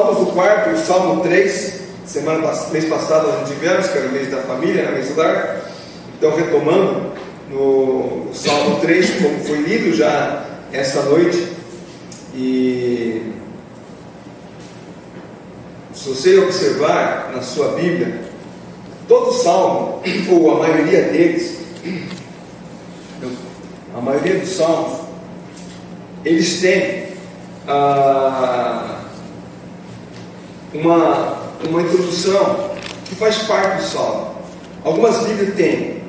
Salmos, o quarto, o Salmo 3. Mês passado nós tivemos, que era o mês da família, mês do lar. Então, retomando no Salmo 3, como foi lido já esta noite. E se você observar na sua Bíblia, todo salmo, ou a maioria deles, a maioria dos salmos, eles têm uma introdução que faz parte do salmo. Algumas Bíblias têm,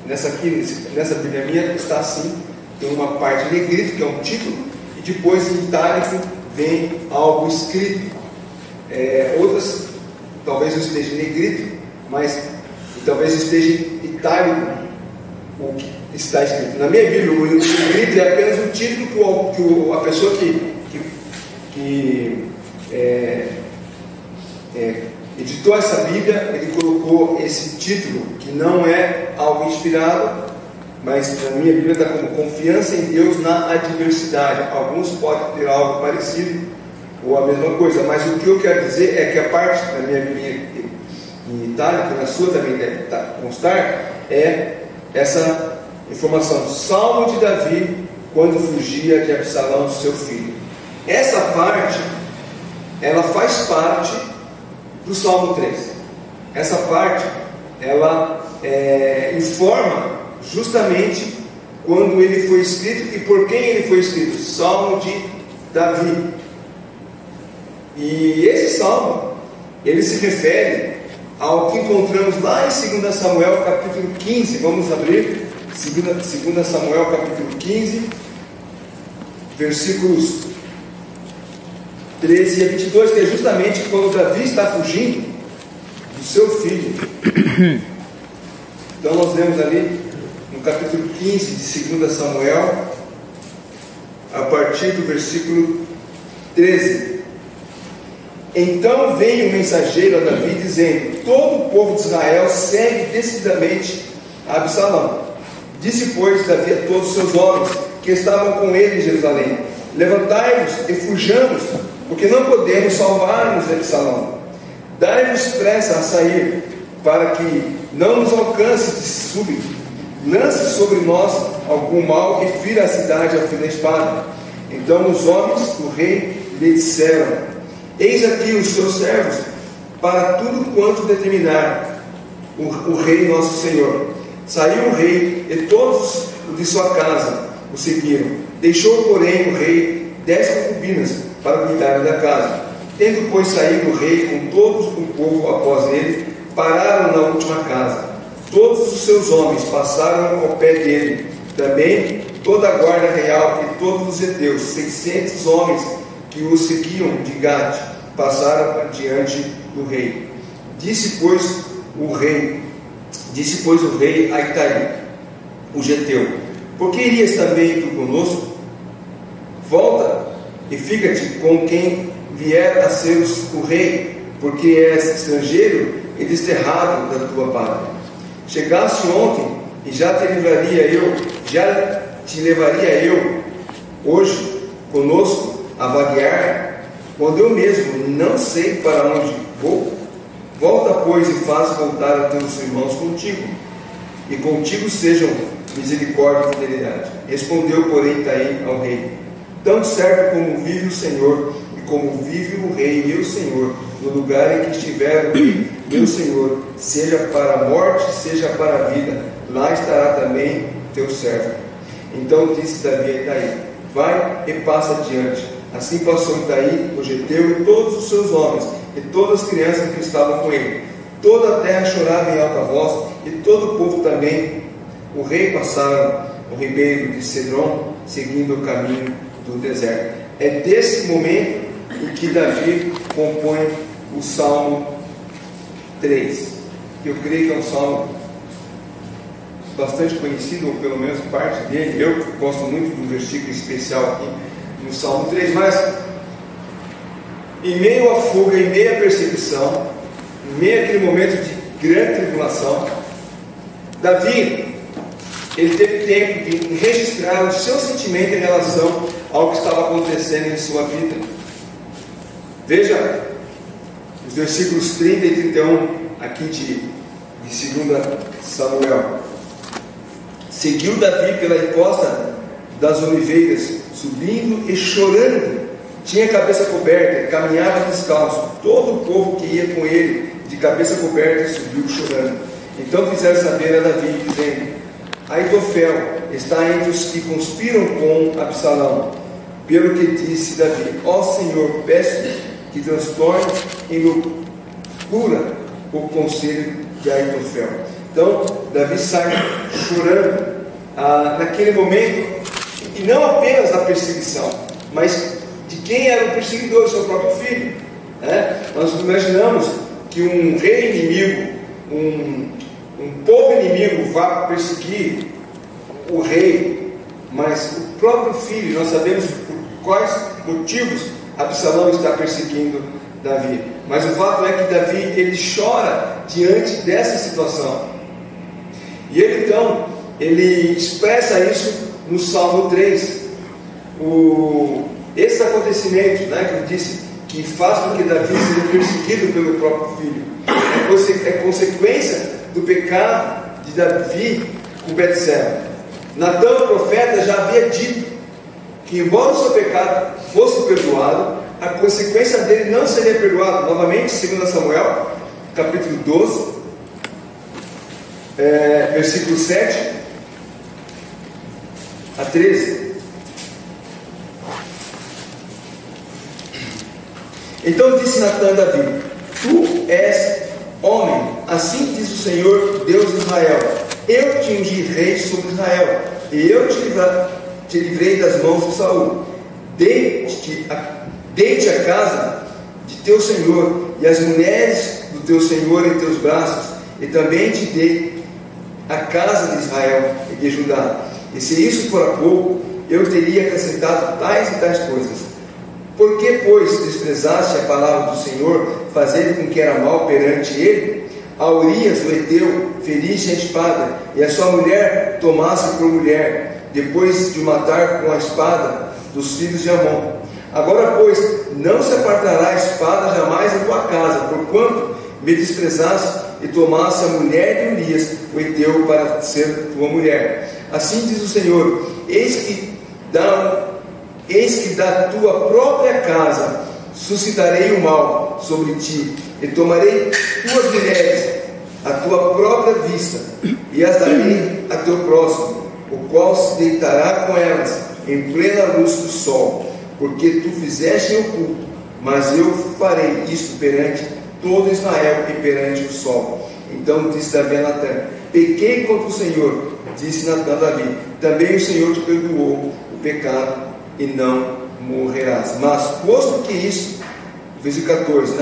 nessa Bíblia minha está assim, tem uma parte em negrito, que é um título, e depois em itálico vem algo escrito. Outras talvez não esteja em negrito, mas talvez esteja em itálico o que está escrito. Na minha Bíblia, o negrito é apenas um título que a pessoa que editou essa Bíblia, ele colocou esse título, que não é algo inspirado, mas na minha Bíblia está como confiança em Deus na adversidade. Alguns podem ter algo parecido ou a mesma coisa, mas o que eu quero dizer é que a parte da minha Bíblia em itálico, na sua também deve constar, é essa informação: Salmo de Davi quando fugia de Absalão, seu filho. Essa parte, ela faz parte do Salmo 3. Essa parte, ela informa justamente quando ele foi escrito e por quem ele foi escrito. Salmo de Davi. E esse salmo, ele se refere ao que encontramos lá em 2 Samuel capítulo 15. Vamos abrir 2 Samuel capítulo 15, versículos 13 a 22, que é justamente quando Davi está fugindo do seu filho. Então nós lemos ali no capítulo 15 de 2 Samuel, a partir do versículo 13. Então veio um mensageiro a Davi dizendo: todo o povo de Israel segue decididamente a Absalão. Disse, pois, Davi a todos os seus homens que estavam com ele em Jerusalém: levantai-vos e fujamos, porque não podemos salvar-nos de Absalão. Dai-vos pressa a sair, para que não nos alcance de súbito. Lance sobre nós algum mal que fira a cidade ao fim da espada. Então os homens do rei lhe disseram: eis aqui os seus servos, para tudo quanto determinar o rei nosso Senhor. Saiu o rei e todos os de sua casa o seguiram. Deixou, porém, o rei 10 concubinas para cuidarem da casa. Tendo, pois, saído o rei com todo o povo após ele, pararam na última casa. Todos os seus homens passaram ao pé dele, também toda a guarda real e todos os heteus, 600 homens que o seguiam de Gate, passaram diante do rei. Disse, pois, o rei a Itai, o geteu: por que irias também tu conosco? Volta e fica-te com quem vier a ser o rei, porque és estrangeiro e desterrado da tua pátria. Chegaste ontem e já te levaria eu hoje conosco a vaguear, quando eu mesmo não sei para onde vou? Volta, pois, e faz voltar a teus irmãos contigo, e contigo sejam misericórdia e fidelidade. Respondeu, porém, Itai ao rei: tão certo como vive o Senhor, e como vive o rei meu senhor, no lugar em que estiver o rei meu senhor, seja para a morte, seja para a vida, lá estará também teu servo. Então disse Davi a Itai: vai e passa adiante. Assim passou Itai, o geteu, e todos os seus homens, e todas as crianças que estavam com ele. Toda a terra chorava em alta voz, e todo o povo também. O rei passaram o ribeiro de Cedron, seguindo o caminho do deserto. É desse momento em que Davi compõe o Salmo 3. Eu creio que é um salmo bastante conhecido, ou pelo menos parte dele. Eu gosto muito do versículo especial aqui no Salmo 3, mas em meio à fuga, em meio à perseguição, em meio àquele momento de grande tribulação, Davi, ele teve tempo de registrar o seu sentimento em relação ao que estava acontecendo em sua vida. Veja os versículos 30 e 31 aqui de 2 Samuel. Seguiu Davi pela encosta das oliveiras, subindo e chorando. Tinha a cabeça coberta, caminhava descalço. Todo o povo que ia com ele, de cabeça coberta, subiu chorando. Então fizeram saber a Davi, dizendo: Aitofel está entre os que conspiram com Absalão. Pelo que disse Davi: Ó Senhor, peço que transtorne em loucura o conselho de Aitofel. Então Davi sai chorando naquele momento, e não apenas da perseguição, mas de quem era o perseguidor, seu próprio filho. Nós imaginamos que um rei inimigo, um povo inimigo vá perseguir o rei, mas o próprio filho. Nós sabemos por quais motivos Absalão está perseguindo Davi, mas o fato é que Davi, ele chora diante dessa situação, e ele então, ele expressa isso no Salmo 3, esses acontecimentos, que eu disse, que faz com que Davi seja perseguido pelo próprio filho, é consequência do pecado de Davi com Betseba. Natã, o profeta, já havia dito que, embora o seu pecado fosse perdoado, a consequência dele não seria perdoada. Novamente, 2 Samuel, capítulo 12, versículo 7 a 13. Então disse Natã a Davi: Tu és homem, assim diz o Senhor Deus de Israel: Eu te ungi rei sobre Israel, e eu te livrei das mãos de Saul. Deite a casa de teu senhor e as mulheres do teu senhor em teus braços, e também te dei a casa de Israel e de Judá. E se isso fora pouco, eu teria acrescentado tais e tais coisas. Por que, pois, desprezaste a palavra do Senhor, fazendo com que era mal perante ele? A Urias, o Heteu, feriste a espada, e a sua mulher tomasse por mulher, depois de o matar com a espada dos filhos de Amon. Agora, pois, não se apartará a espada jamais da tua casa, porquanto me desprezaste e tomaste a mulher de Urias, o Heteu, para ser tua mulher. Assim diz o Senhor: eis que da tua própria casa suscitarei o mal sobre ti, e tomarei tuas mulheres à tua própria vista, e as darei a teu próximo, o qual se deitará com elas em plena luz do sol, porque tu fizeste em oculto, mas eu farei isto perante todo Israel e perante o sol. Então disse Davi a Natã: Pequei contra o Senhor. Disse Natã a Davi: Também o Senhor te perdoou o pecado, e não morrerás. Mas posto que isso, versículo 14,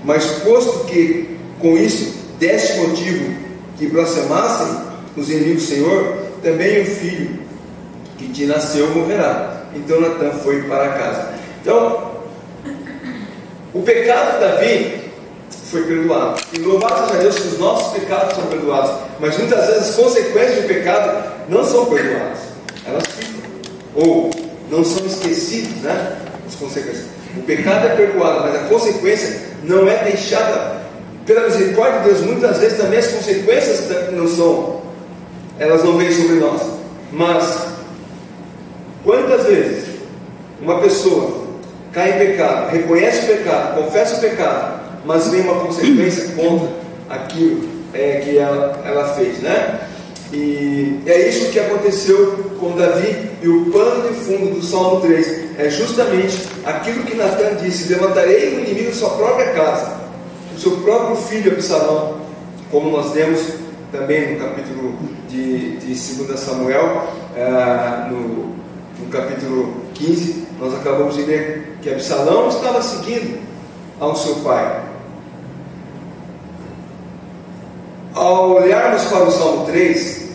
mas posto que com isso deste motivo que blasfemassem os inimigos do Senhor, também o filho que te nasceu morrerá. Então Natã foi para casa. Então, o pecado de Davi foi perdoado, e louvado seja Deus que os nossos pecados são perdoados, mas muitas vezes as consequências do pecado não são perdoadas, elas ficam, ou não são esquecidas, as consequências. O pecado é perdoado, mas a consequência não é deixada. Pela misericórdia de Deus, muitas vezes também as consequências elas não vêm sobre nós. Mas quantas vezes uma pessoa cai em pecado, reconhece o pecado, confessa o pecado, mas vem uma consequência contra aquilo que ela fez, E é isso que aconteceu com Davi. E o pano de fundo do Salmo 3 é justamente aquilo que Natã disse: levantarei o inimigo da sua própria casa, o seu próprio filho Absalão, como nós lemos também no capítulo de 2 Samuel, no capítulo 15, nós acabamos de ler que Absalão estava seguindo ao seu pai. Ao olharmos para o Salmo 3,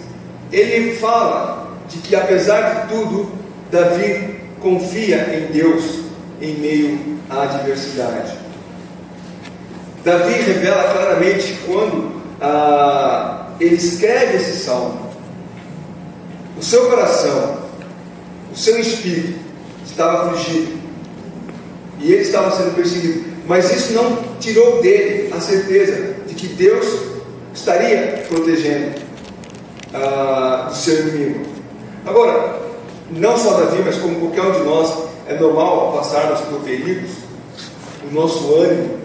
ele fala de que, apesar de tudo, Davi confia em Deus em meio à adversidade. Davi revela claramente quando ele escreve esse salmo, o seu coração, o seu espírito estava afligido, e ele estava sendo perseguido. mas isso não tirou dele a certeza de que Deus estaria protegendo do seu inimigo. Agora, não só Davi, mas como qualquer um de nós, é normal passarmos por perigos, o nosso ânimo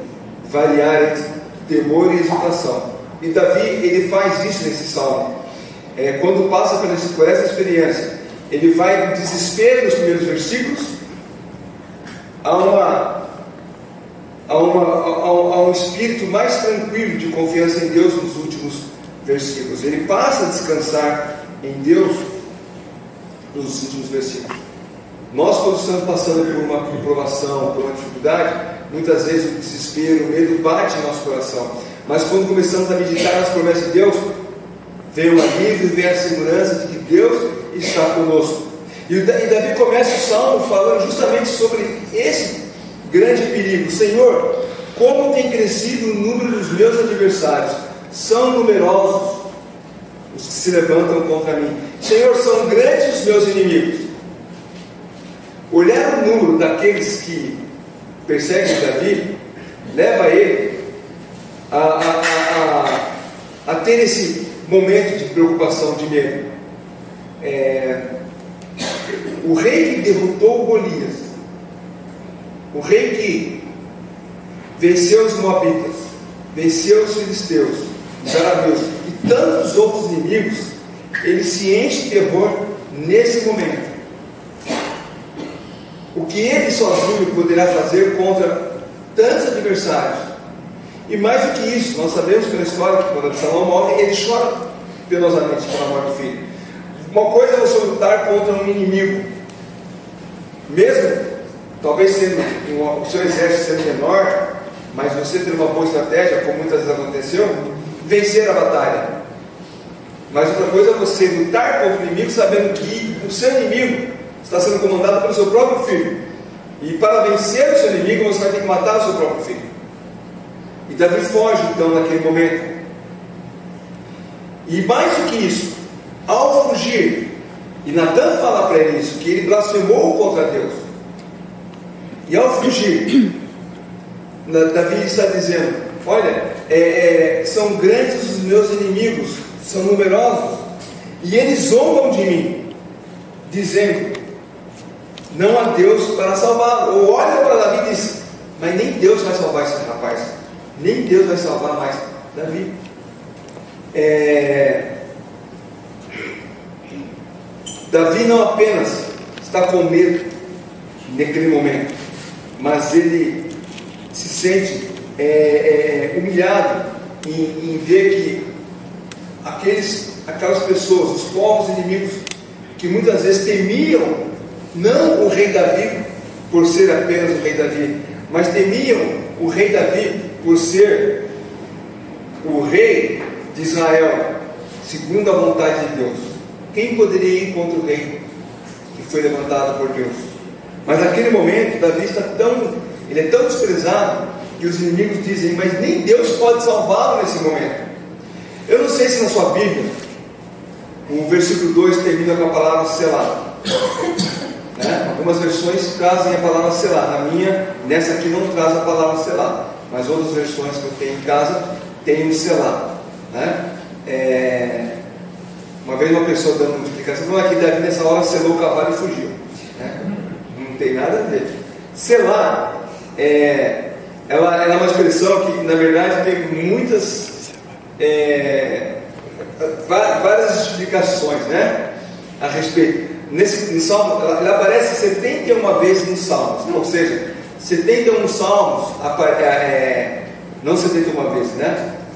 variar entre temor e exultação. E Davi, ele faz isso nesse salmo. Quando passa por essa experiência, ele vai do desespero nos primeiros versículos a um espírito mais tranquilo de confiança em Deus nos últimos versículos. Ele passa a descansar em Deus nos últimos versículos. Nós, quando estamos passando por uma provação, por uma dificuldade, muitas vezes o desespero, o medo bate em nosso coração. Mas quando começamos a meditar nas promessas de Deus, vem o alívio, vem a segurança de que Deus está conosco. E Davi começa o salmo falando justamente sobre esse grande perigo. Senhor, como tem crescido o número dos meus adversários, são numerosos os que se levantam contra mim. Senhor, são grandes os meus inimigos. Olhar o número daqueles que perseguem Davi leva ele a ter esse momento de preocupação, de medo. O rei que derrotou Golias, o rei que venceu os moabitas, venceu os filisteus, os arameus e tantos outros inimigos, ele se enche de terror nesse momento. O que ele sozinho poderá fazer contra tantos adversários? E mais do que isso, nós sabemos pela história que quando Absalão morre, ele chora penosamente pela morte do filho. Uma coisa é você lutar contra um inimigo, mesmo talvez sendo o seu exército sendo menor, mas você ter uma boa estratégia, como muitas vezes aconteceu, vencer a batalha. Mas outra coisa é você lutar contra o inimigo sabendo que o seu inimigo está sendo comandado pelo seu próprio filho, e para vencer o seu inimigo você vai ter que matar o seu próprio filho. E Davi foge então naquele momento. E mais do que isso, ao fugir, e Natan fala para ele isso, que ele blasfemou contra Deus, e ao fugir, Davi está dizendo: olha, são grandes os meus inimigos, são numerosos, e eles zombam de mim, dizendo: não há Deus para salvá-lo. Ou olha para Davi e diz: mas nem Deus vai salvar esse rapaz, nem Deus vai salvar mais Davi. Davi não apenas está com medo naquele momento, mas ele se sente humilhado em ver que aquelas pessoas, os povos inimigos, que muitas vezes temiam não o rei Davi por ser apenas o rei Davi, mas temiam o rei Davi por ser o rei de Israel, segundo a vontade de Deus. Quem poderia ir contra o rei que foi levantado por Deus? Mas naquele momento Davi ele é tão desprezado, que os inimigos dizem: mas nem Deus pode salvá-lo nesse momento. Eu não sei se na sua Bíblia o versículo 2 termina com a palavra Selá. Algumas versões trazem a palavra Selá. Na minha, nessa aqui não traz a palavra Selá, mas outras versões que eu tenho em casa tem o Selá. Uma vez uma pessoa dando uma explicação, não é que Davi nessa hora selou o cavalo e fugiu, não tem nada a ver. Selá ela é uma expressão que na verdade tem muitas várias explicações a respeito. Nesse salmo, ela aparece 71 vezes nos salmos, ou seja, 71 salmos, não 71 vezes,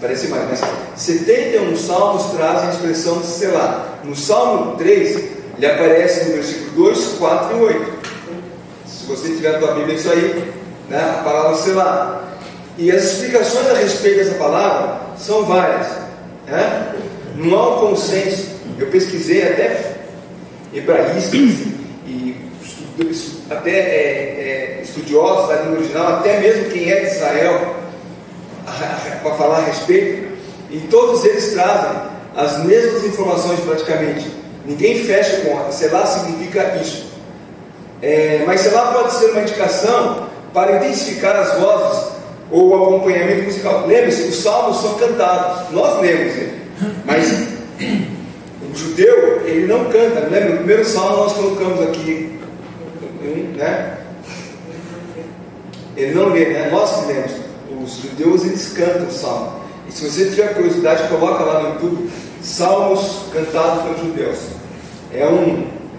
parece mais, mas 71 salmos trazem a expressão de Selá. No Salmo 3, ele aparece no versículo 2, 4 e 8. Se você tiver a tua Bíblia, isso aí, a palavra Selá. E as explicações a respeito dessa palavra são várias. Não há um consenso. Eu pesquisei até hebraístas e até estudiosos da língua original, até mesmo quem é de Israel, para falar a respeito, e todos eles trazem as mesmas informações praticamente. Ninguém fecha com Selá significa isso. Mas Selá pode ser uma indicação para identificar as vozes ou o acompanhamento musical. Lembre-se, os salmos são cantados, nós lemos ele, mas o judeu, ele não canta. Lembra, no primeiro salmo nós colocamos aqui, né? Ele não lê, né? Nós que lemos. Os judeus, eles cantam o salmo. E se você tiver curiosidade, coloca lá no YouTube salmos cantados pelos judeus. É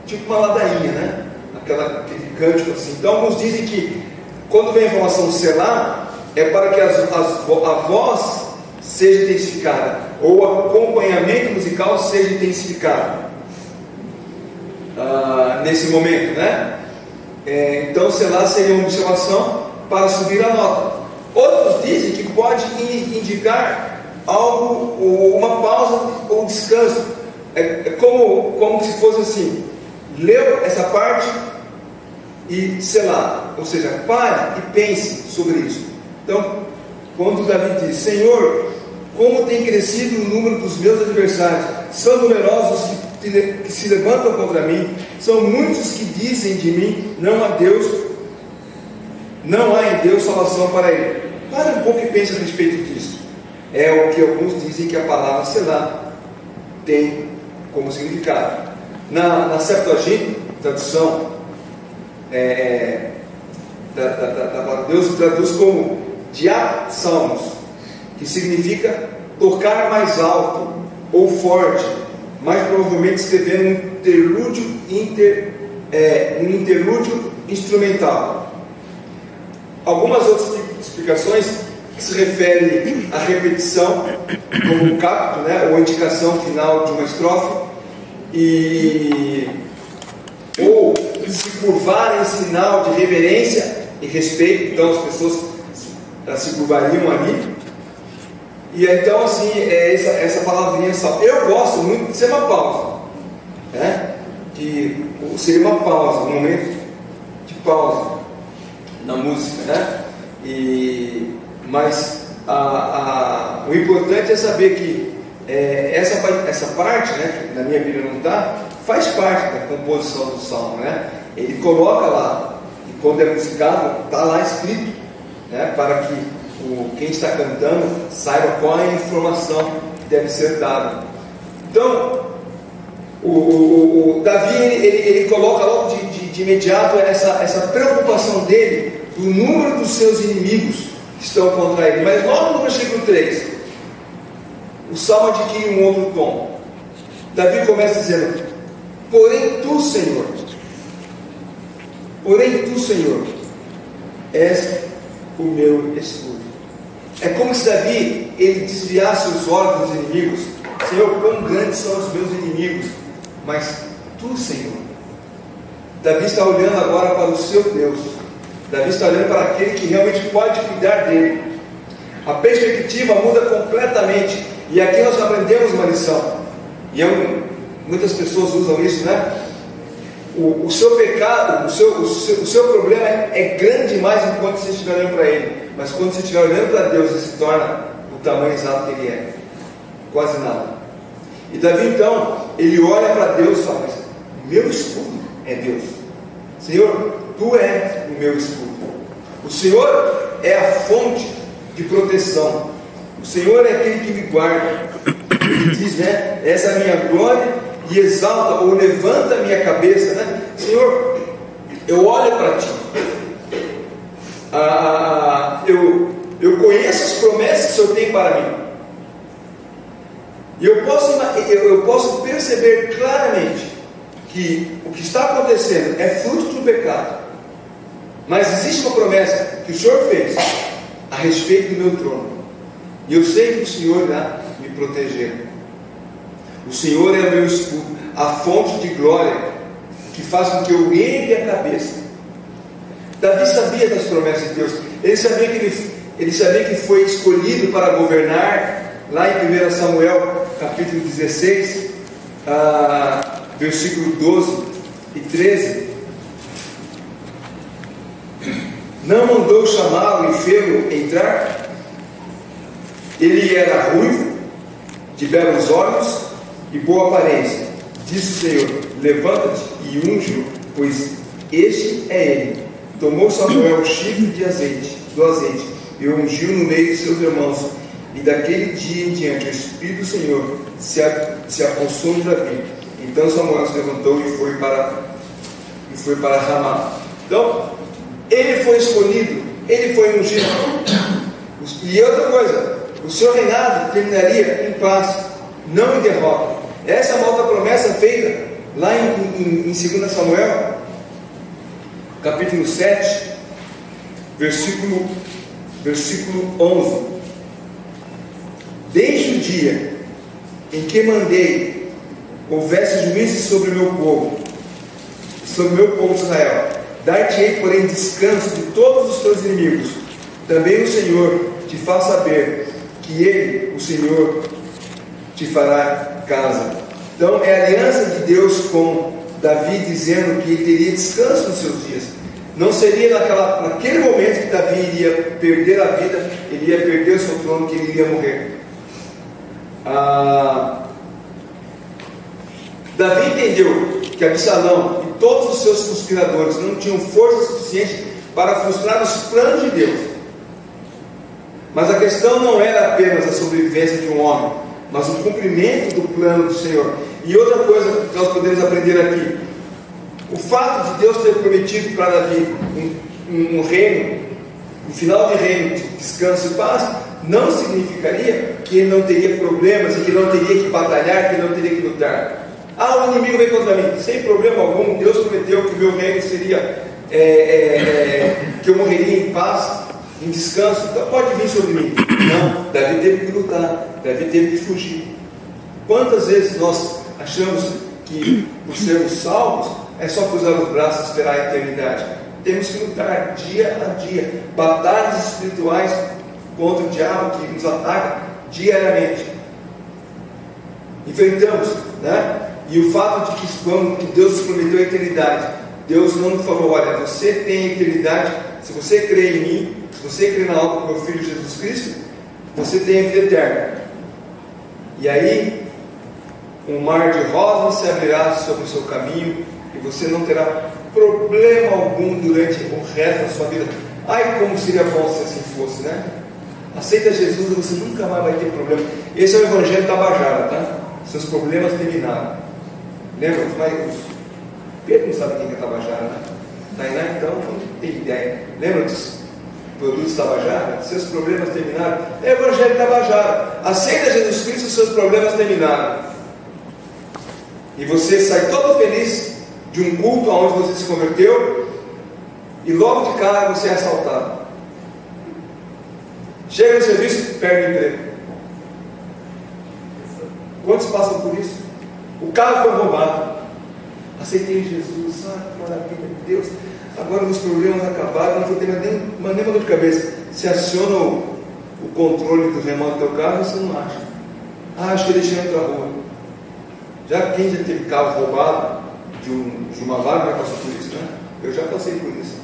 tipo uma ladainha, né? Aquele cântico assim. Então alguns dizem que quando vem a informação selá, é para que a voz seja intensificada, ou o acompanhamento musical seja intensificado nesse momento, né? Então selá seria uma observação para subir a nota. Outros dizem que pode indicar algo, uma pausa ou descanso. É como se fosse assim: leu essa parte e selá, ou seja, pare e pense sobre isso. Então, quando Davi diz: Senhor, como tem crescido o número dos meus adversários, são numerosos que se levantam contra mim, são muitos que dizem de mim: não há em Deus salvação para ele. Pare um pouco e pense a respeito disso. É o que alguns dizem que a palavra selá tem como significado. Na Septuaginta, tradução da palavra de Deus, traduz como diapsalmos, que significa tocar mais alto ou forte, mais provavelmente escrevendo um interlúdio instrumental. Algumas outras explicações que se referem à repetição como um capto, né, ou indicação final de uma estrofe, ou se curvar em sinal de reverência e respeito. Então as pessoas se curvariam ali. E então assim, essa palavrinha só. Eu gosto muito de ser uma pausa, né? Que seria uma pausa, um momento de pausa na música, né? Mas o importante é saber que essa parte, né, que na minha Bíblia não está, faz parte da composição do salmo, né? Ele coloca lá, e quando é musicado, está lá escrito, né, para que quem está cantando saiba qual é a informação que deve ser dada. Então, o Davi ele coloca logo de imediato essa preocupação dele do número dos seus inimigos que estão contra ele. Mas logo no versículo 3, o salmo adquire um outro tom. Davi começa dizendo: porém tu, Senhor, és o meu escudo. É como se Davi ele desviasse os olhos dos inimigos. Senhor, quão grandes são os meus inimigos, mas tu, Senhor. Davi está olhando agora para o seu Deus. Davi está olhando para aquele que realmente pode cuidar dele. A perspectiva muda completamente. E aqui nós aprendemos uma lição. E muitas pessoas usam isso, né? O seu pecado, o seu problema é grande demais enquanto você estiver olhando para ele. Mas quando você estiver olhando para Deus, ele se torna o tamanho exato que ele é. Quase nada. E Davi então, ele olha para Deus e fala: mas meu escudo é Deus. Senhor, tu és o meu escudo. O Senhor é a fonte de proteção. O Senhor é aquele que me guarda. Ele diz, né? Essa é a minha glória, e exalta ou levanta a minha cabeça, né? Senhor, eu olho para ti. Eu conheço as promessas que o Senhor tem para mim. E eu posso perceber claramente que o que está acontecendo é fruto do pecado. Mas existe uma promessa que o Senhor fez a respeito do meu trono. E eu sei que o Senhor irá me proteger. O Senhor é o meu escudo, a fonte de glória que faz com que eu ergue a cabeça. Davi sabia das promessas de Deus. Ele sabia que foi escolhido para governar. Lá em 1 Samuel capítulo 16, versículo 12 e 13, não mandou chamá-lo e fê-lo entrar. Ele era ruivo, de belos olhos e boa aparência. Disse o Senhor: levanta-te e unge-o, pois este é ele. Tomou Samuel o chifre do azeite e o ungiu no meio de seus irmãos. E daquele dia em diante o Espírito do Senhor se apossou de Davi. Então Samuel se levantou e foi para Ramá. Então, ele foi escolhido, ele foi ungido. E outra coisa, o seu reinado terminaria em paz, não em derrota. Essa é uma outra promessa feita lá em 2 Samuel, capítulo 7, versículo 11. Desde o dia em que mandei houvesse juízo sobre o meu povo, Israel, dar-te-ei, porém, descanso de todos os teus inimigos. Também o Senhor te faz saber que Ele, o Senhor, te fará casa. Então é a aliança de Deus com Davi, dizendo que ele teria descanso nos seus dias. Não seria naquele momento que Davi iria perder a vida, ele ia perder o seu trono, que ele iria morrer. Davi entendeu que Absalão e todos os seus conspiradores não tinham força suficiente para frustrar os planos de Deus. Mas a questão não era apenas a sobrevivência de um homem, mas o cumprimento do plano do Senhor. E outra coisa que nós podemos aprender aqui: o fato de Deus ter prometido para Davi um reino, um final de reino de descanso e paz, não significaria que ele não teria problemas, e que não teria que batalhar, que não teria que lutar. O inimigo vem contra mim, sem problema algum. Deus prometeu que o meu reino seria, que eu morreria em paz, em descanso, então pode vir sobre mim. Não, Davi teve que lutar, Davi teve que fugir. Quantas vezes nós achamos que, por sermos salvos, é só cruzar os braços e esperar a eternidade? Temos que lutar dia a dia, batalhas espirituais contra o diabo que nos ataca diariamente. Enfrentamos, né? E o fato de que Deus nos prometeu a eternidade, Deus não falou: olha, você tem a eternidade, se você crê em mim, se você crê na obra do meu Filho Jesus Cristo, você tem a vida eterna. E aí, um mar de rosas se abrirá sobre o seu caminho, e você não terá problema algum durante o resto da sua vida. Ai, como seria bom se assim fosse, né? Aceita Jesus e você nunca mais vai ter problema. Esse é o Evangelho Tabajara, tá? Seus problemas terminaram. Lembra? Pedro não sabe quem é Tabajara, né? Tainá então não tem ideia. Lembra dos produtos Tabajara? Seus problemas terminaram. É o Evangelho Tabajara. Aceita Jesus Cristo e seus problemas terminaram. E você sai todo feliz de um culto onde você se converteu, e logo de cara você é assaltado. Chega no serviço, perde o emprego. Quantos passam por isso? O carro foi roubado. Aceitei Jesus, maravilha de Deus. Agora os problemas acabaram, não vou ter mais nenhuma dor de cabeça. Você aciona o controle do remoto do teu carro e você não acha. Acho que eu deixei na outra rua. Quem já teve carro roubado de uma vaga já passou por isso, né? Eu já passei por isso.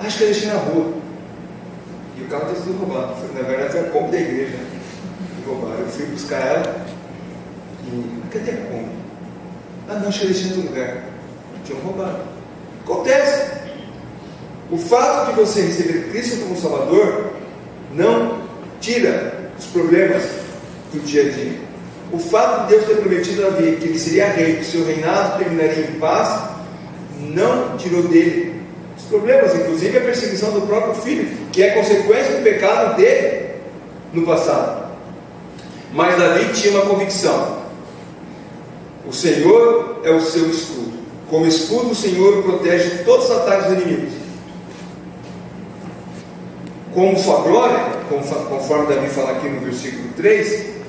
Acho que eu deixei na rua. E o carro tinha sido roubado. Na verdade foi a Kombi da igreja que roubaram. Eu fui buscar ela e cadê a Kombi? Não, acho que eu deixei em outro lugar. Tinham roubado. Acontece. O fato de você receber Cristo como Salvador não tira os problemas do dia a dia. O fato de Deus ter prometido a Davi que ele seria rei, que o seu reinado terminaria em paz, não tirou dele os problemas, inclusive a perseguição do próprio filho, que é consequência do pecado dele no passado. Mas Davi tinha uma convicção: o Senhor é o seu escudo. Como escudo, o Senhor o protege de todos os ataques dos inimigos. Como sua glória, conforme Davi fala aqui no versículo 3,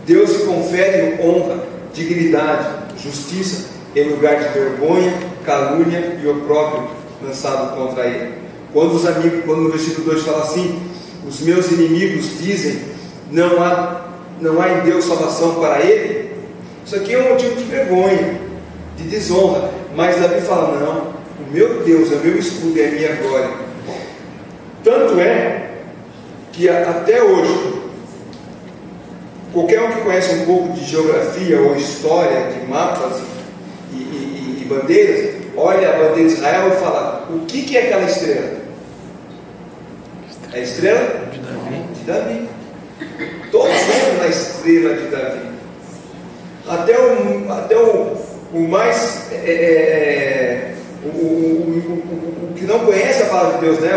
Deus lhe confere honra, dignidade, justiça, em lugar de vergonha, calúnia e opróbrio lançado contra ele. Quando no versículo 2 fala assim: os meus inimigos dizem, não há em Deus salvação para ele. Isso aqui é um motivo de vergonha, de desonra. Mas Davi fala: não, o meu Deus é o meu escudo e a minha glória. Tanto é que até hoje, qualquer um que conhece um pouco de geografia ou história, de mapas e bandeiras, olha a bandeira de Israel e fala: o que é aquela estrela? A estrela de Davi. Todos entram na estrela de Davi. Até o mais o que não conhece a palavra de Deus, né?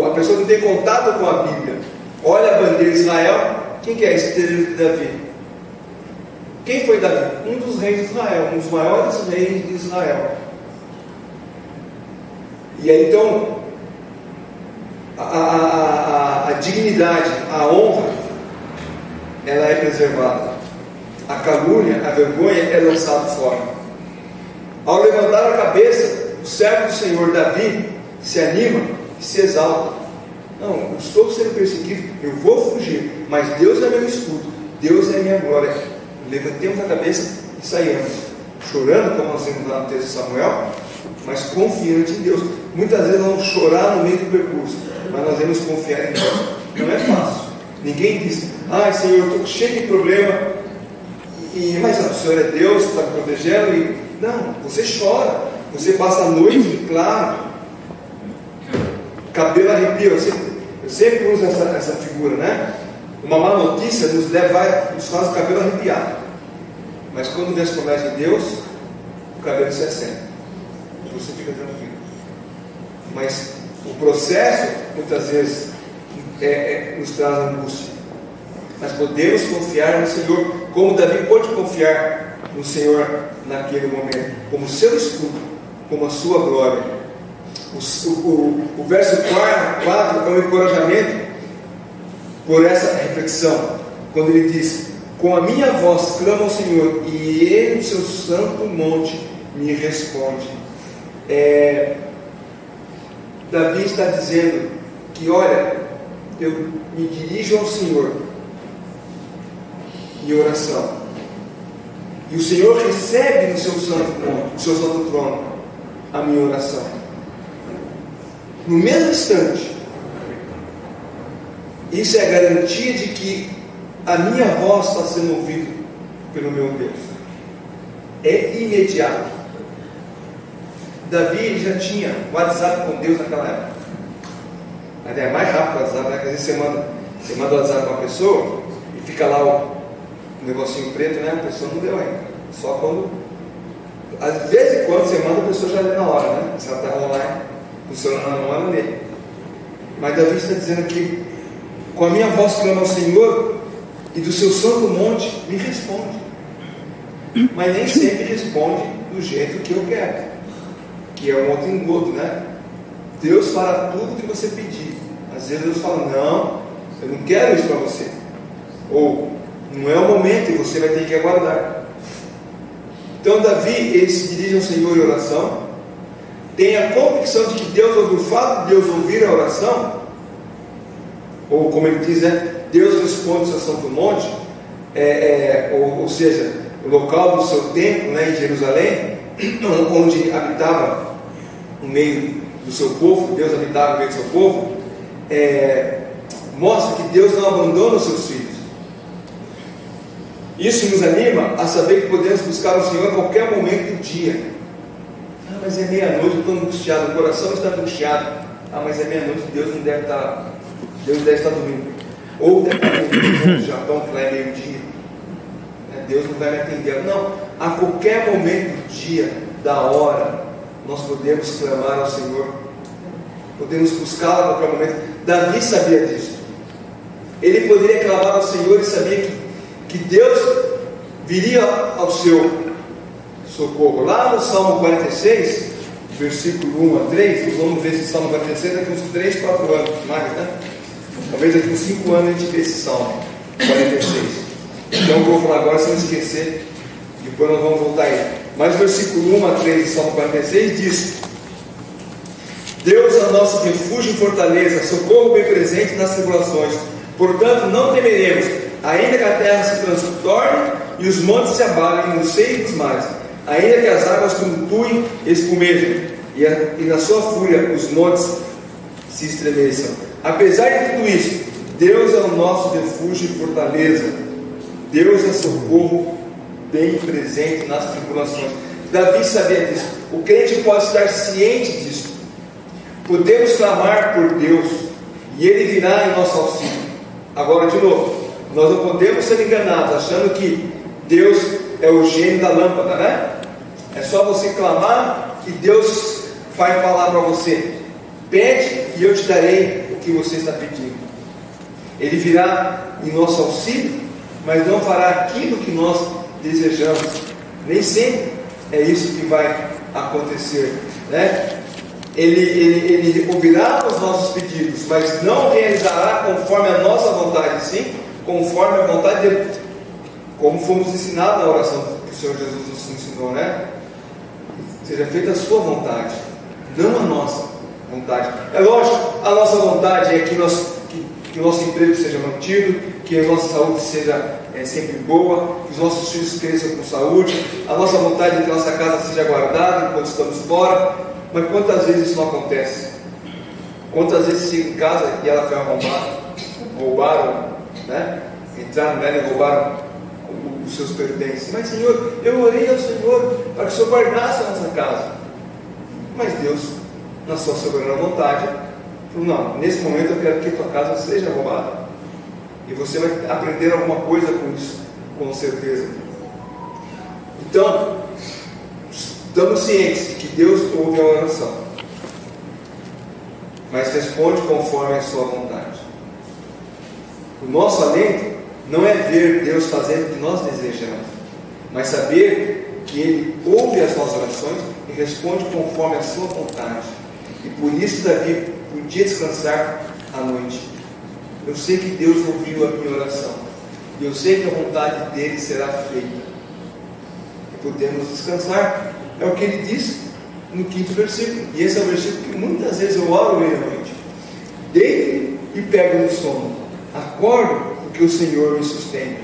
A pessoa que não tem contato com a Bíblia, olha a bandeira de Israel. Quem que é a estrela de Davi? Quem foi Davi? Um dos reis de Israel, um dos maiores reis de Israel. E aí então a dignidade, a honra, ela é preservada. A calúnia, a vergonha é lançada fora. Ao levantar a cabeça, o servo do Senhor Davi se anima e se exalta. Não, eu estou sendo perseguido, eu vou fugir, mas Deus é meu escudo, Deus é minha glória. Levantemos a cabeça e saímos, chorando, como nós vimos lá no texto de Samuel, mas confiante em Deus. Muitas vezes vamos chorar no meio do percurso, mas nós devemos confiar em Deus. Não é fácil. Ninguém diz: ai Senhor, eu estou cheio de problema, mas o Senhor é Deus, está me protegendo. Não, você chora, você passa a noite em claro, cabelo arrepia. Eu sempre uso essa figura, né? Uma má notícia nos faz o cabelo arrepiar, mas quando vem as promessas de Deus, o cabelo se acende, você fica tranquilo. Mas o processo muitas vezes nos traz angústia, mas podemos confiar no Senhor, como Davi pôde confiar no Senhor naquele momento, como seu escudo, como a sua glória. O verso 4 é um encorajamento por essa reflexão, quando ele diz: com a minha voz clamo ao Senhor, e Ele no seu santo monte me responde. Davi está dizendo que, olha, eu me dirijo ao Senhor em oração, e o Senhor recebe no seu santo monte, no seu santo trono, a minha oração. No mesmo instante. Isso é a garantia de que a minha voz está sendo ouvida pelo meu Deus. É imediato. Davi já tinha WhatsApp com Deus naquela época. Até é mais rápido o WhatsApp, né? Às vezes você manda o WhatsApp para uma pessoa e fica lá o negocinho preto, né? A pessoa não deu ainda. Só quando, às vezes, quando você manda, a pessoa já lê na hora, né? Se ela está online, funcionando na hora, lê. Mas Davi está dizendo que com a minha voz clamo ao Senhor, e do seu santo monte me responde. Mas nem sempre responde do jeito que eu quero, que é um outro engodo, né? Deus fará tudo o que você pedir. Às vezes Deus fala: não, eu não quero isso para você, ou não é o momento e você vai ter que aguardar. Então Davi, ele se dirige ao Senhor em oração, tem a convicção de que Deus ouve. O fato de Deus ouvir a oração, ou como ele diz, né, Deus responde o seu santo monte, ou seja, o local do seu templo, né, em Jerusalém, onde habitava no meio do seu povo, Deus habitava no meio do seu povo, mostra que Deus não abandona os seus filhos. Isso nos anima a saber que podemos buscar o Senhor a qualquer momento do dia. Mas é meia-noite, eu estou angustiado, o coração está angustiado. Mas é meia-noite, Deus não deve estar... Deus deve estar dormindo, ou deve estar dormindo no Japão, que lá é meio-dia. Deus não vai me atender. Não, a qualquer momento do dia, da hora, nós podemos clamar ao Senhor, podemos buscá-lo a qualquer momento. Davi sabia disso. Ele poderia clamar ao Senhor e sabia que Deus viria ao seu socorro. Lá no Salmo 46, versículo 1 a 3, nós vamos ver esse Salmo 46 daqui uns 3, 4 anos mais, né? Talvez daqui uns 5 anos a gente vê esse Salmo 46. Então eu vou falar agora sem esquecer, depois nós vamos voltar aí. Mas o versículo 1 a 3 do Salmo 46 diz: Deus é o nosso refúgio e fortaleza, socorro bem presente nas tribulações. Portanto não temeremos, ainda que a terra se transtorne e os montes se abalem no seio dos mares, ainda que as águas tumultuem e espumejem, e na sua fúria os montes se estremeçam. Apesar de tudo isso, Deus é o nosso refúgio e fortaleza. Deus é socorro bem presente nas tribulações. Davi sabia disso. O crente pode estar ciente disso. Podemos clamar por Deus, e Ele virá em nosso auxílio. Agora, de novo, nós não podemos ser enganados achando que Deus é o gênio da lâmpada, né? É só você clamar que Deus vai falar para você: pede e eu te darei o que você está pedindo. Ele virá em nosso auxílio, mas não fará aquilo que nós desejamos. Nem sempre é isso que vai acontecer, né? Ele ouvirá os nossos pedidos, mas não realizará conforme a nossa vontade, sim, conforme a vontade dele, como fomos ensinados na oração que o Senhor Jesus nos ensinou, né? Seja feita a sua vontade, não a nossa vontade. É lógico, a nossa vontade é que o nosso emprego seja mantido, que a nossa saúde seja sempre boa, que os nossos filhos cresçam com saúde, a nossa vontade é que a nossa casa seja guardada enquanto estamos fora. Mas quantas vezes isso não acontece? Quantas vezes chega em casa e ela foi arrombada, roubaram, né? Entraram nela e roubaram os seus pertences. Mas Senhor, eu orei ao Senhor para que o Senhor guardasse a nossa casa. Mas Deus, na sua soberana vontade, falou: não, nesse momento eu quero que a tua casa seja roubada. E você vai aprender alguma coisa com isso, com certeza. Então, estamos cientes de que Deus ouve a oração, mas responde conforme a sua vontade. O nosso alento não é ver Deus fazendo o que nós desejamos, mas saber que Ele ouve as nossas orações e responde conforme a sua vontade. E por isso Davi podia descansar à noite. Eu sei que Deus ouviu a minha oração, e eu sei que a vontade dele será feita, e podemos descansar. É o que ele diz no 5º versículo, e esse é o versículo que muitas vezes eu oro ele à noite: deito e pego no sono, acordo porque o Senhor me sustenta.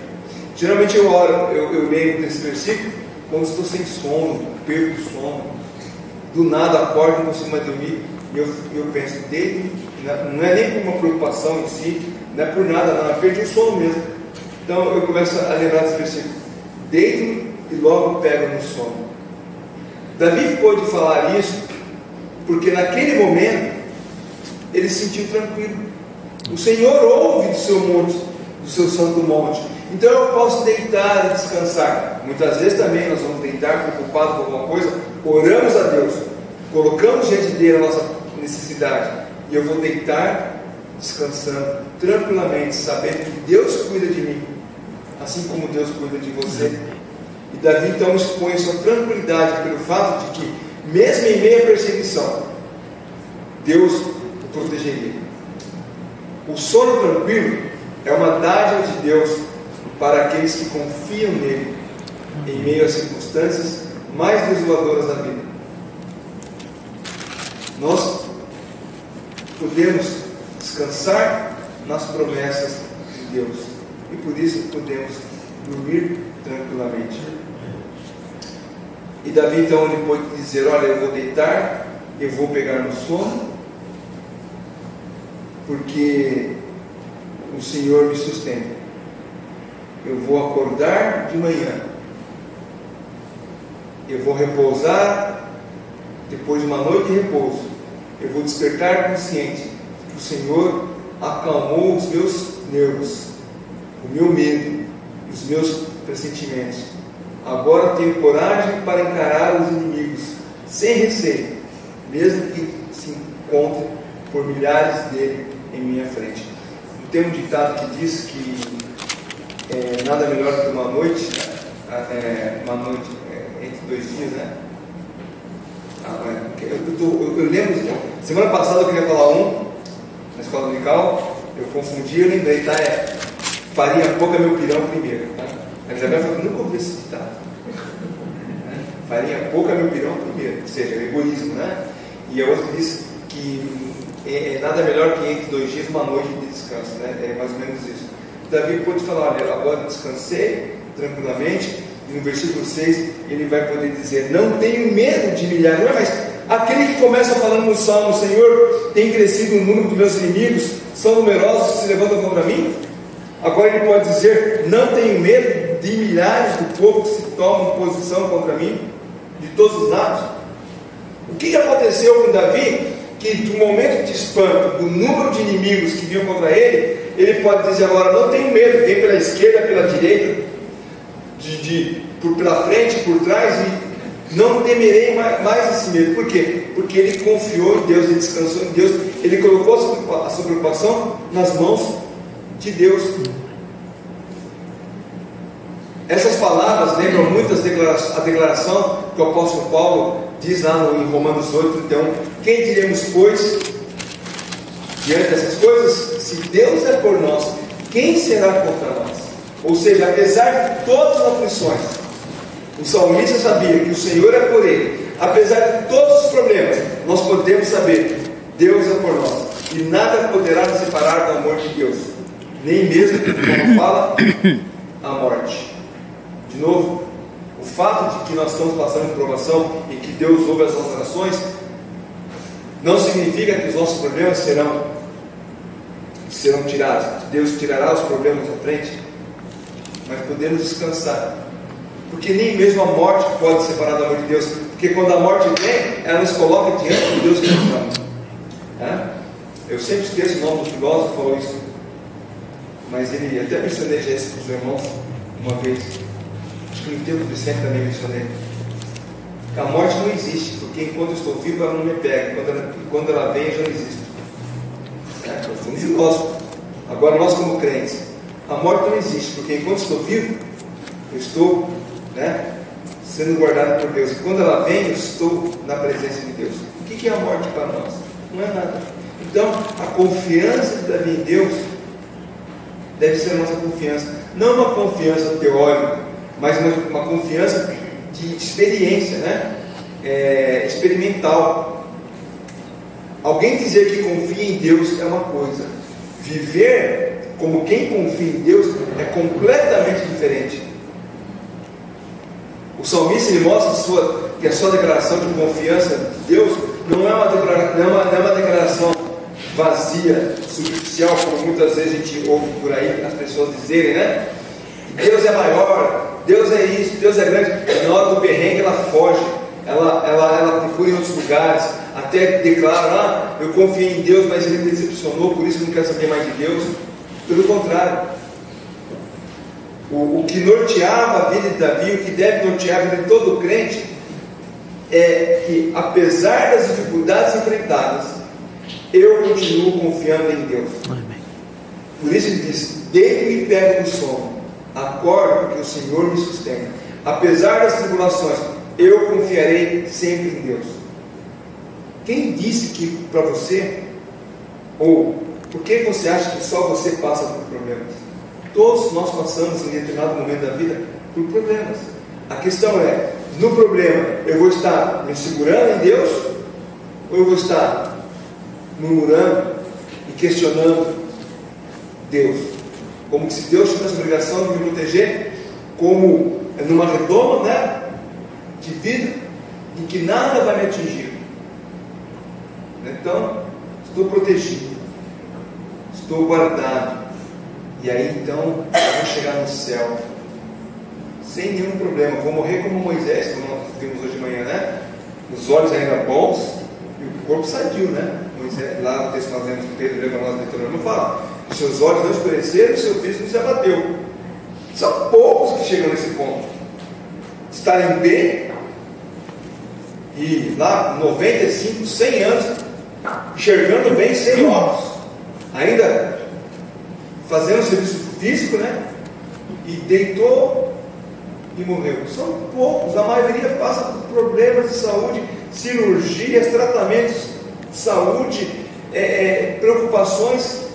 Geralmente eu oro, eu leio esse versículo quando estou sem sono, perco o sono, do nada acordo, não consigo mais dormir, e eu penso: deito, não é nem por uma preocupação em si, não é por nada, não, eu perdi o sono mesmo. Então eu começo a lembrar desse versículo: deito e logo pego no sono. Davi pôde falar isso porque naquele momento ele se sentiu tranquilo. O Senhor ouve do seu monte, do seu santo monte. Então eu posso deitar e descansar. Muitas vezes também nós vamos deitar preocupados com alguma coisa, oramos a Deus, colocamos diante dele a nossa necessidade, e eu vou deitar descansando tranquilamente, sabendo que Deus cuida de mim, assim como Deus cuida de você. E Davi então expõe sua tranquilidade pelo fato de que, mesmo em meio à perseguição, Deus o protegeria. O sono tranquilo é uma dádiva de Deus para aqueles que confiam nele em meio às circunstâncias mais desoladoras da vida. Nós podemos descansar nas promessas de Deus, e por isso podemos dormir tranquilamente. E Davi então ele pode dizer: olha, eu vou deitar, eu vou pegar no sono, porque o Senhor me sustenta. Eu vou acordar de manhã, eu vou repousar depois de uma noite de repouso. Eu vou despertar consciente que o Senhor acalmou os meus nervos, o meu medo, os meus pressentimentos. Agora tenho coragem para encarar os inimigos sem receio, mesmo que se encontre por milhares dele em minha frente. Tem um ditado que diz que nada melhor que uma noite entre 2 dias, né? Eu lembro, semana passada eu queria falar na escola dominical, eu confundi, eu lembrei, tá? Farinha pouca, meu pirão primeiro, tá? A Isabel falou: nunca ouvi esse ditado. Farinha pouca, meu pirão primeiro, ou seja, egoísmo, né? E a outra diz que nada melhor que entre 2 dias uma noite de descanso, né? É mais ou menos isso. Davi pode falar: olha, agora descansei tranquilamente, e no versículo 6 ele vai poder dizer: não tenho medo de milhares. Não é, mas aquele que começa falando no Salmo: Senhor, tem crescido o número dos meus inimigos, são numerosos que se levantam contra mim. Agora ele pode dizer: não tenho medo de milhares do povo que se tomam posição contra mim, de todos os lados. O que aconteceu com Davi? Que que do momento de espanto, do número de inimigos que vinham contra ele, ele pode dizer agora, não tenho medo, vem pela esquerda, pela direita, pela frente, por trás, e não temerei mais esse medo. Por quê? Porque ele confiou em Deus, ele descansou em Deus, ele colocou a sua preocupação nas mãos de Deus. Essas palavras lembram muito a declaração que o apóstolo Paulo diz lá em Romanos 8:31, quem diremos, pois, diante dessas coisas? Se Deus é por nós, quem será contra nós? Ou seja, apesar de todas as aflições, o salmista sabia que o Senhor é por ele. Apesar de todos os problemas, nós podemos saber, Deus é por nós, e nada poderá nos separar do amor de Deus, nem mesmo, como fala, a morte. De novo, o fato de que nós estamos passando por provação e que Deus ouve as nossas orações, não significa que os nossos problemas serão tirados. Deus tirará os problemas da frente, mas podemos descansar, porque nem mesmo a morte pode separar do amor de Deus, porque quando a morte vem, ela nos coloca diante de Deus que nos ama. Eu sempre esqueço o nome do filósofo que falou isso, mas ele até mencionei já isso para os irmãos uma vez. Acho que no tempo presente também mencionei. A morte não existe, porque enquanto eu estou vivo ela não me pega, quando ela vem eu já não existo. Eu fui um filósofo. Agora nós como crentes, a morte não existe, porque enquanto estou vivo eu estou sendo guardado por Deus, e quando ela vem eu estou na presença de Deus. O que é a morte para nós? Não é nada. Então a confiança de Davi em Deus deve ser a nossa confiança, não uma confiança teórica, mas uma confiança de experiência, experimental. Alguém dizer que confia em Deus é uma coisa, viver como quem confia em Deus é completamente diferente. O salmista ele mostra que a sua declaração de confiança de Deus não é uma declaração vazia, superficial, como muitas vezes a gente ouve por aí as pessoas dizerem, Deus é maior, Deus é isso, Deus é grande. Na hora do perrengue ela foge, ela procura em outros lugares, até declara, eu confiei em Deus, mas ele me decepcionou, por isso eu não quero saber mais de Deus. Pelo contrário, o que norteava a vida de Davi, o que deve nortear a vida de todo crente, é que apesar das dificuldades enfrentadas, eu continuo confiando em Deus. Por isso ele diz, deito-me e pego no sono, acordo porque o Senhor me sustenta. Apesar das tribulações, eu confiarei sempre em Deus. Quem disse que para você, ou por que você acha que só você passa por problemas? Todos nós passamos em determinado momento da vida por problemas. A questão é, no problema, eu vou estar me segurando em Deus, ou eu vou estar murmurando e questionando Deus, como se Deus tivesse a obrigação de me proteger, como numa redoma de vida, em que nada vai me atingir. Então, estou protegido, estou guardado, e aí então eu vou chegar no céu sem nenhum problema. Vou morrer como Moisés, como nós vimos hoje de manhã, os olhos ainda bons e o corpo sadio, Moisés, lá no texto que nós lemos do Pedro, lembra nós Deuteronômio, fala, os seus olhos não escureceram, o seu físico não se abateu. São poucos que chegam nesse ponto, estarem bem, e lá 95, 100 anos, enxergando bem, sem óculos, ainda fazendo serviço físico, e deitou e morreu. São poucos, a maioria passa por problemas de saúde, cirurgias, tratamentos de saúde, preocupações,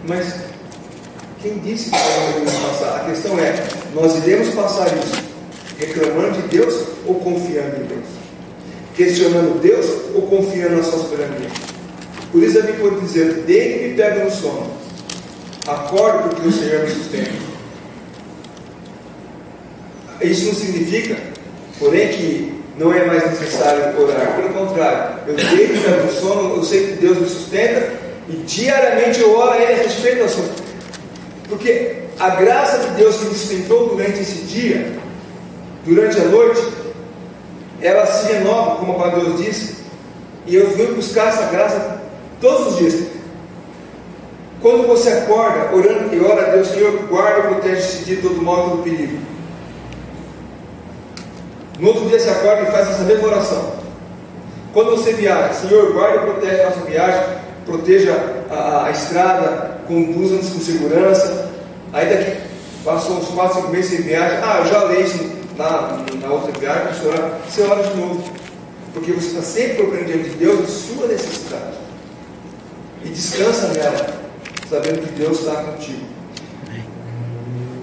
mas quem disse que nós iremos passar? A questão é, nós iremos passar isso reclamando de Deus ou confiando em Deus? Questionando Deus ou confiando na sua soberania? Por isso Davi pode dizer, deito-me e pego no sono, acordo porque o Senhor me sustenta. Isso não significa, porém, que não é mais necessário orar. Pelo contrário, eu deito e pego no sono, eu sei que Deus me sustenta, e diariamente eu oro a Ele a respeito do assunto, porque a graça de Deus que me sustentou durante esse dia, durante a noite, ela se renova, como a palavra de Deus diz, E eu venho buscar essa graça todos os dias. Quando você acorda orando e ora a Deus, Senhor, guarda e protege esse dia de todo mal e todo perigo. No outro dia você acorda e faz essa mesma oração. Quando você viaja, Senhor, guarda e protege a nossa viagem, proteja a estrada, conduza-nos com segurança. Aí daqui passou uns 4, 5 meses você viaja, eu já leio isso na outra viagem, você ora de novo. Porque você está sempre procurando diante de Deus a sua necessidade. E descansa nela, sabendo que Deus está contigo.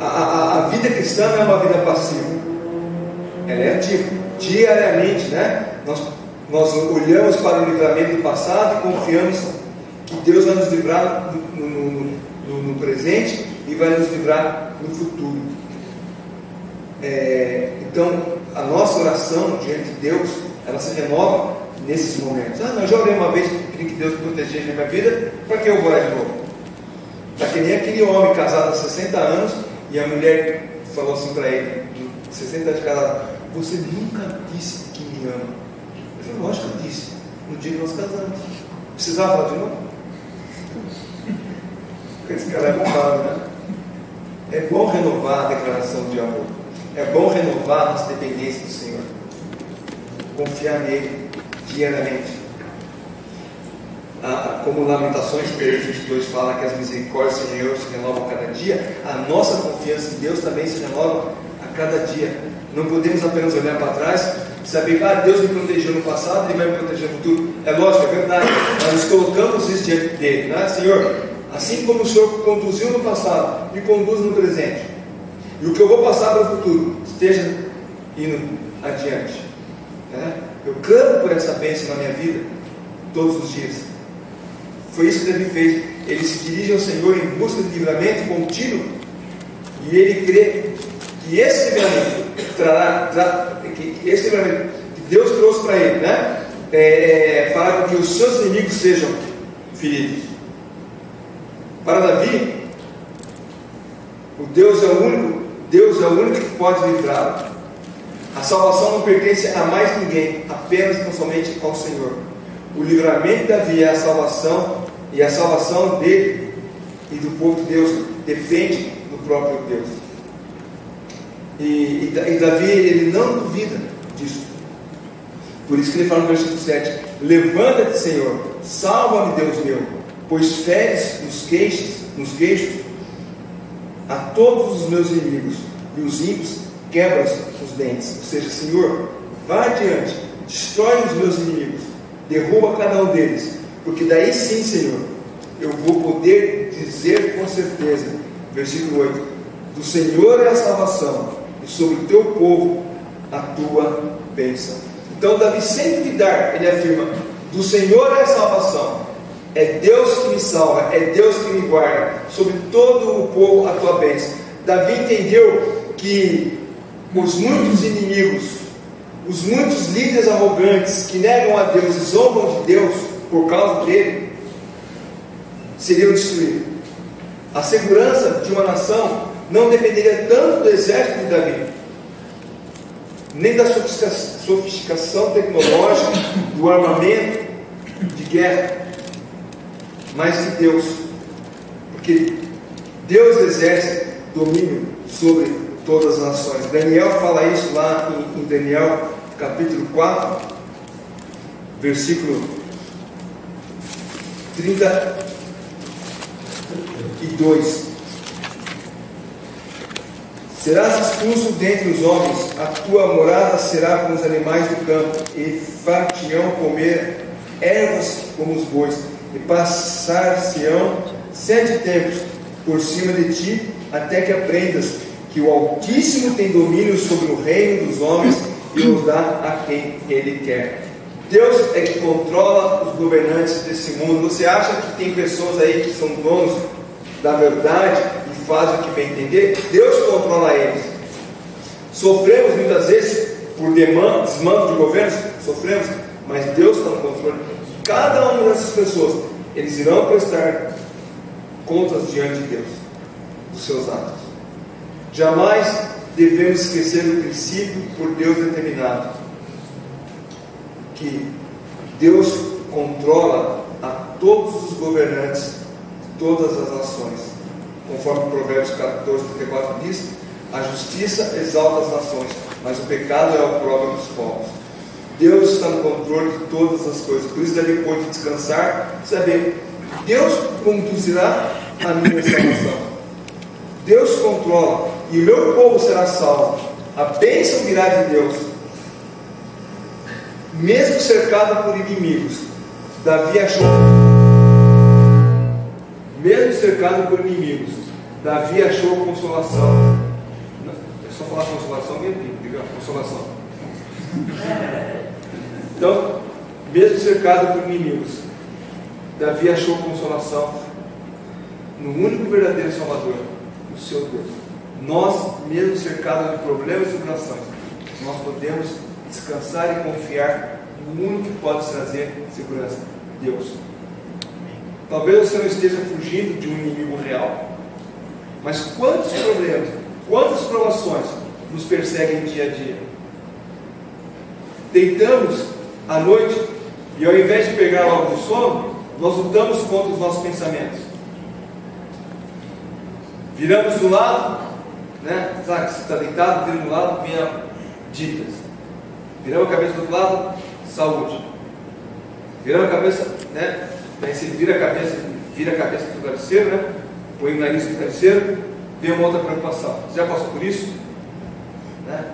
A vida cristã não é uma vida passiva. Ela é ativa. Diariamente, né? Nós olhamos para o livramento do passado e confiamos que Deus vai nos livrar no presente e vai nos livrar no futuro. Então, a nossa oração diante de Deus, ela se renova nesses momentos. Eu já orei uma vez, pedi que Deus protegesse a minha vida, para que eu vou orar de novo? Está que nem aquele homem casado há 60 anos e a mulher falou assim para ele, 60 anos de casado: você nunca disse que me ama. Eu falei: lógico que eu disse, no dia que nós casamos. Precisava falar de novo? Esse cara é bombado, né? É bom renovar a declaração de amor. É bom renovar a nossa dependência do Senhor. Confiar nele diariamente. Como Lamentações 3:22 fala que as misericórdias do Senhor se renovam a cada dia, a nossa confiança em Deus também se renova a cada dia. Não podemos apenas olhar para trás e saber que Deus me protegeu no passado, Ele vai me proteger no futuro. É lógico, é verdade. Nós nos colocamos isso diante dele, né? Senhor, assim como o Senhor conduziu no passado, me conduz no presente. E o que eu vou passar para o futuro, esteja indo adiante. Eu clamo por essa bênção na minha vida todos os dias. Foi isso que Davi fez. Ele se dirige ao Senhor em busca de livramento contínuo, e ele crê que esse livramento esse livramento que Deus trouxe para ele, né, fará com que os seus inimigos sejam feridos. Para Davi, Deus é o único que pode livrá-lo. A salvação não pertence a mais ninguém, apenas e somente ao Senhor. O livramento de Davi é a salvação, e a salvação dele e do povo de Deus depende do próprio Deus. E Davi, ele não duvida disso. Por isso que ele fala no versículo 7: levanta-te, Senhor, salva-me, Deus meu, pois feres nos queixos a todos os meus inimigos, e os ímpios quebras os dentes. Ou seja, Senhor, vá adiante, destrói os meus inimigos, derruba cada um deles, porque daí sim, Senhor, eu vou poder dizer com certeza, versículo 8: do Senhor é a salvação, e sobre o teu povo a tua bênção. Então Davi, sem duvidar, ele afirma: do Senhor é a salvação, é Deus que me salva, é Deus que me guarda, sobre todo o povo a tua bênção. Davi entendeu que os muitos inimigos, os muitos líderes arrogantes que negam a Deus e zombam de Deus por causa dele, seriam destruídos. A segurança de uma nação não dependeria tanto do exército de Davi, nem da sofisticação tecnológica, do armamento de guerra, mas de Deus, porque Deus exerce domínio sobre todas as nações. Daniel fala isso lá em Daniel capítulo 4, versículo 32. Serás expulso dentre os homens, a tua morada será com os animais do campo, e far-te-ão comer ervas como os bois, e passar-se-ão 7 tempos por cima de ti, até que aprendas que o Altíssimo tem domínio sobre o reino dos homens e os dá a quem Ele quer. Deus é que controla os governantes desse mundo. Você acha que tem pessoas aí que são donos da verdade e fazem o que bem entender? Deus controla eles. Sofremos muitas vezes por desmando de governos, sofremos, mas Deus está no controle. Cada uma dessas pessoas, eles irão prestar contas diante de Deus dos seus atos. Jamais devemos esquecer do princípio por Deus determinado, que Deus controla a todos os governantes de todas as nações. Conforme Provérbios 14:34 diz, a justiça exalta as nações, mas o pecado é a opróbrio dos povos. Deus está no controle de todas as coisas. Por isso Davi pôde descansar e saber: Deus conduzirá a minha salvação. Deus controla e o meu povo será salvo. A bênção virá de Deus. Mesmo cercado por inimigos, Davi achou. Mesmo cercado por inimigos, Davi achou consolação. É só falar consolação mesmo, diga consolação. Então, mesmo cercado por inimigos, Davi achou consolação no único verdadeiro Salvador, o seu Deus. Nós, mesmo cercados de problemas e tribulações, nós podemos descansar e confiar no único que pode trazer segurança: Deus. Talvez você não esteja fugindo de um inimigo real, mas quantos problemas, quantas provações nos perseguem dia a dia? Deitamos à noite e, ao invés de pegar logo no sono, nós lutamos contra os nossos pensamentos. Viramos do lado, né? Sabe, você está deitado, vira do lado, vem dívidas. Viramos a cabeça do outro lado, saúde. Viramos a cabeça, né? Daí você vira a cabeça do travesseiro, né? Põe o nariz no travesseiro, vem uma outra preocupação. Você já passou por isso? Né?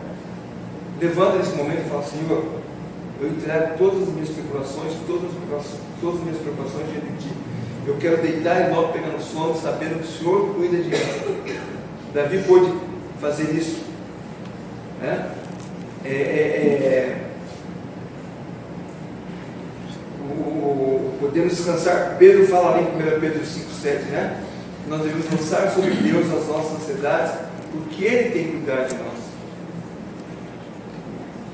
Levanta nesse momento e fala: Senhor, eu entrego todas as minhas tribulações, todas as minhas preocupações diante de Ti. Eu quero deitar e logo pegar no sono, sabendo que o Senhor cuida de mim. Davi pôde fazer isso, né? Podemos descansar. Pedro fala lá em 1 Pedro 5,7, né? Nós devemos lançar sobre Deus as nossas ansiedades, porque Ele tem cuidado de nós.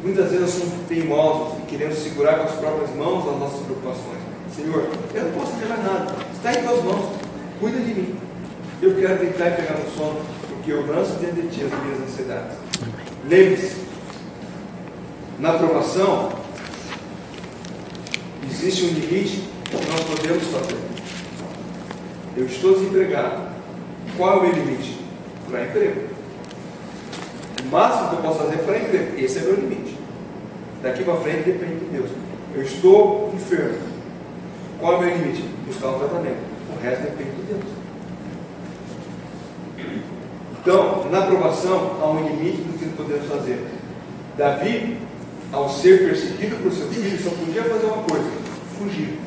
Muitas vezes nós somos teimosos e queremos segurar com as próprias mãos as nossas preocupações. Senhor, eu não posso fazer mais nada, está em tuas mãos, cuida de mim. Eu quero deitar e pegar no sono, porque eu lanço diante de Ti as minhas ansiedades. Lembre-se, na provação existe um limite que nós podemos fazer. Eu estou desempregado. Qual é o meu limite? Para emprego. O máximo que eu posso fazer é para emprego. Esse é o meu limite. Daqui para frente depende de Deus. Eu estou enfermo. Qual é o meu limite? Buscar um tratamento. O resto depende de Deus. Então, na provação, há um limite do que podemos fazer. Davi, ao ser perseguido por seu filho, só podia fazer uma coisa: fugir.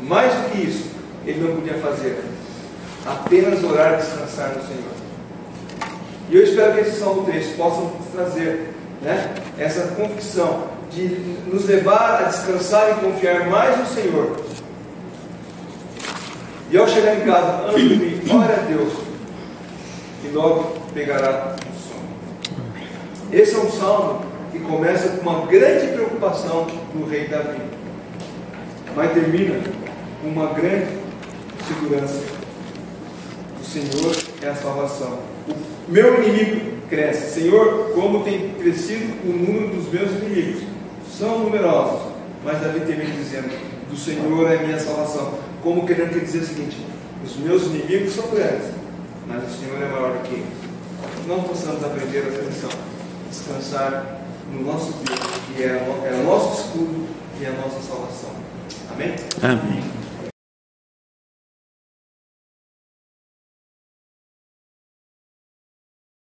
Mais do que isso, ele não podia fazer. Apenas orar e descansar no Senhor. E eu espero que esse Salmo 3 possa nos trazer, né, essa convicção de nos levar a descansar e confiar mais no Senhor. E ao chegar em casa, antes de mim, ore a Deus, e logo pegará o sono. Esse é um salmo que começa com uma grande preocupação do rei Davi, mas termina com uma grande segurança. O Senhor é a salvação. O meu inimigo cresce. Senhor, como tem crescido o número dos meus inimigos? São numerosos. Mas Davi termina dizendo: do Senhor é a minha salvação. Como querendo dizer o seguinte: os meus inimigos são grandes, mas o Senhor é maior do que eles. Nós possamos aprender essa lição, descansar no nosso Deus, que é o nosso escudo e a nossa salvação. Amém? Amém.